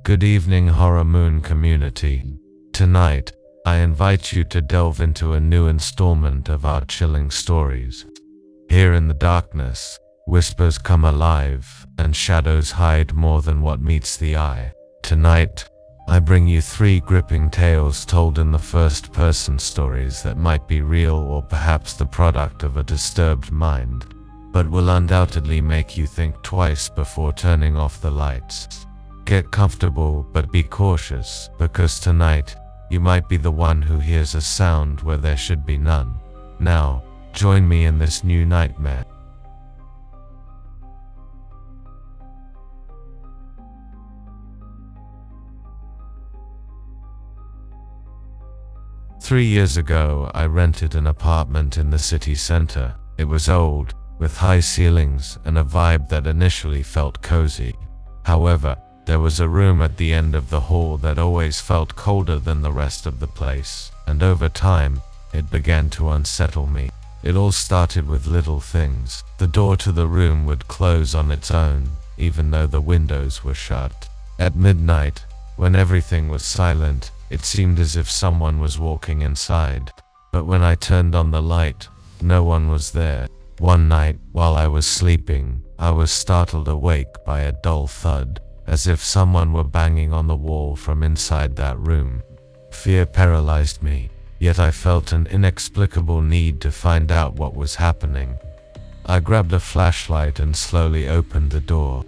Good evening, Horror Moon community. Tonight, I invite you to delve into a new installment of our chilling stories. Here in the darkness, whispers come alive, and shadows hide more than what meets the eye. Tonight, I bring you 3 gripping tales told in the first-person stories that might be real or perhaps the product of a disturbed mind, but will undoubtedly make you think twice before turning off the lights. Get comfortable, but be cautious, because tonight, you might be the one who hears a sound where there should be none. Now, join me in this new nightmare. Three years ago, I rented an apartment in the city center. It was old, with high ceilings and a vibe that initially felt cozy. However, there was a room at the end of the hall that always felt colder than the rest of the place, and over time, it began to unsettle me. It all started with little things. The door to the room would close on its own, even though the windows were shut. At midnight, when everything was silent, it seemed as if someone was walking inside. But when I turned on the light, no one was there. One night, while I was sleeping, I was startled awake by a dull thud, as if someone were banging on the wall from inside that room. Fear paralyzed me, yet I felt an inexplicable need to find out what was happening. I grabbed a flashlight and slowly opened the door.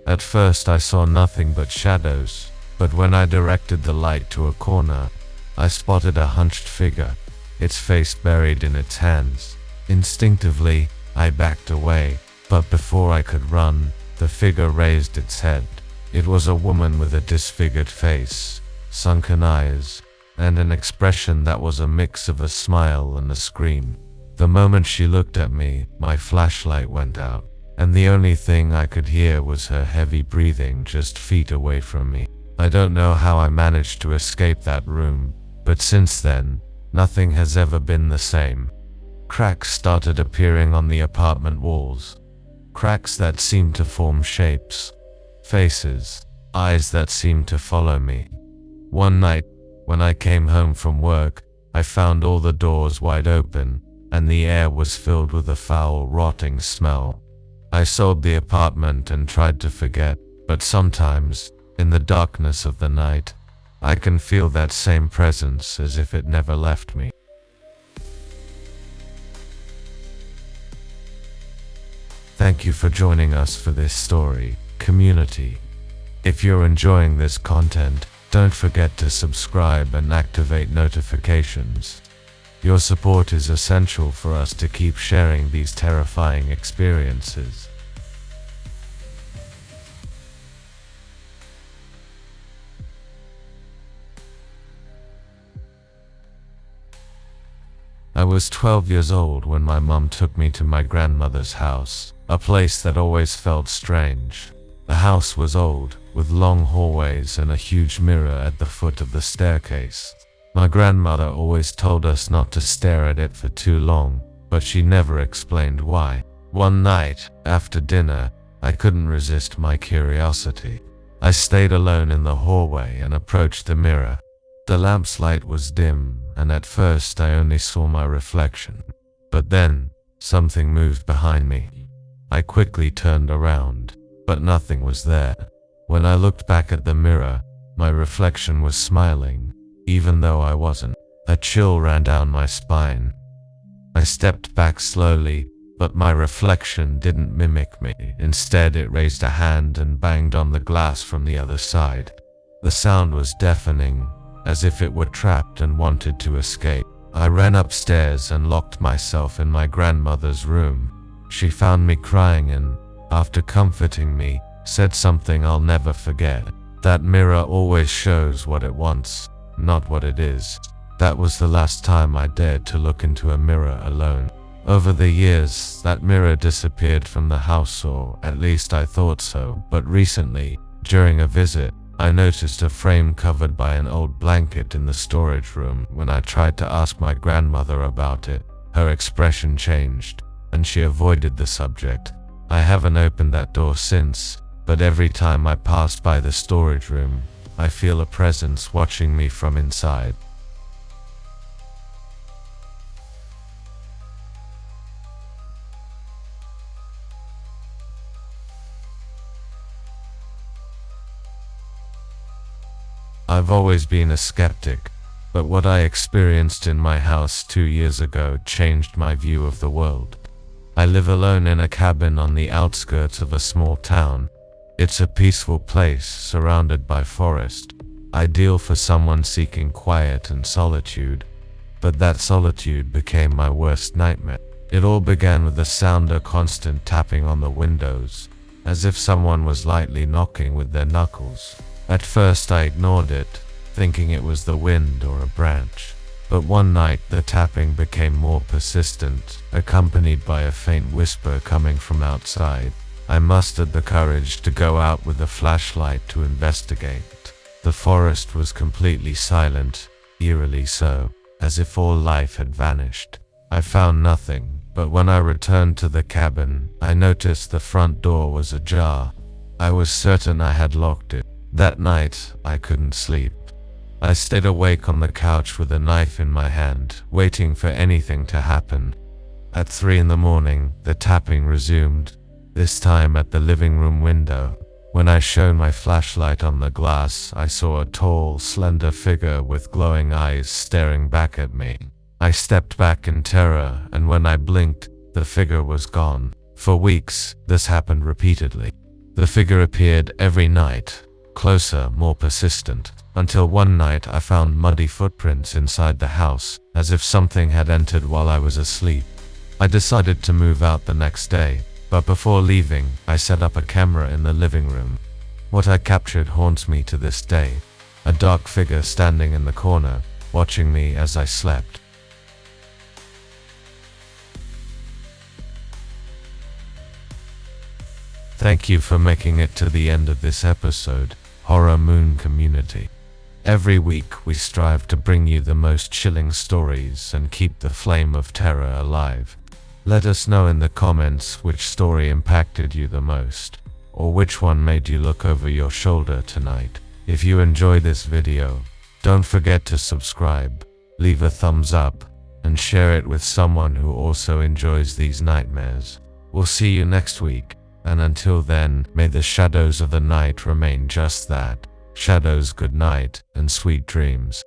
At first I saw nothing but shadows, but when I directed the light to a corner, I spotted a hunched figure, its face buried in its hands. Instinctively, I backed away, but before I could run, the figure raised its head. It was a woman with a disfigured face, sunken eyes, and an expression that was a mix of a smile and a scream. The moment she looked at me, my flashlight went out, and the only thing I could hear was her heavy breathing just feet away from me. I don't know how I managed to escape that room, but since then, nothing has ever been the same. Cracks started appearing on the apartment walls. Cracks that seemed to form shapes. Faces, eyes that seemed to follow me. One night, when I came home from work, I found all the doors wide open, and the air was filled with a foul, rotting smell. I sold the apartment and tried to forget, but sometimes, in the darkness of the night, I can feel that same presence as if it never left me. Thank you for joining us for this story, community. If you're enjoying this content, don't forget to subscribe and activate notifications. Your support is essential for us to keep sharing these terrifying experiences. I was 12 years old when my mum took me to my grandmother's house, a place that always felt strange. The house was old, with long hallways and a huge mirror at the foot of the staircase. My grandmother always told us not to stare at it for too long, but she never explained why. One night, after dinner, I couldn't resist my curiosity. I stayed alone in the hallway and approached the mirror. The lamp's light was dim, and at first I only saw my reflection. But then, something moved behind me. I quickly turned around, but nothing was there. When I looked back at the mirror, my reflection was smiling, even though I wasn't. A chill ran down my spine. I stepped back slowly, but my reflection didn't mimic me. Instead, it raised a hand and banged on the glass from the other side. The sound was deafening, as if it were trapped and wanted to escape. I ran upstairs and locked myself in my grandmother's room. She found me crying and, after comforting me, said something I'll never forget. That mirror always shows what it wants, not what it is. That was the last time I dared to look into a mirror alone. Over the years, that mirror disappeared from the house, or at least I thought so, but recently, during a visit, I noticed a frame covered by an old blanket in the storage room. When I tried to ask my grandmother about it, her expression changed, and she avoided the subject. I haven't opened that door since, but every time I passed by the storage room, I feel a presence watching me from inside. I've always been a skeptic, but what I experienced in my house 2 years ago changed my view of the world. I live alone in a cabin on the outskirts of a small town. It's a peaceful place surrounded by forest, ideal for someone seeking quiet and solitude. But that solitude became my worst nightmare. It all began with the sound of constant tapping on the windows, as if someone was lightly knocking with their knuckles. At first I ignored it, thinking it was the wind or a branch. But one night the tapping became more persistent, accompanied by a faint whisper coming from outside. I mustered the courage to go out with a flashlight to investigate. The forest was completely silent, eerily so, as if all life had vanished. I found nothing, but when I returned to the cabin, I noticed the front door was ajar. I was certain I had locked it. That night, I couldn't sleep. I stayed awake on the couch with a knife in my hand, waiting for anything to happen. At 3 a.m, the tapping resumed, this time at the living room window. When I shone my flashlight on the glass, I saw a tall, slender figure with glowing eyes staring back at me. I stepped back in terror, and when I blinked, the figure was gone. For weeks, this happened repeatedly. The figure appeared every night, closer, more persistent, until one night I found muddy footprints inside the house, as if something had entered while I was asleep. I decided to move out the next day, but before leaving, I set up a camera in the living room. What I captured haunts me to this day. A dark figure standing in the corner, watching me as I slept. Thank you for making it to the end of this episode, Horror Moon community. Every week we strive to bring you the most chilling stories and keep the flame of terror alive. Let us know in the comments which story impacted you the most, or which one made you look over your shoulder tonight. If you enjoyed this video, don't forget to subscribe, leave a thumbs up, and share it with someone who also enjoys these nightmares. We'll see you next week. And until then, may the shadows of the night remain just that, shadows. Good night, and sweet dreams.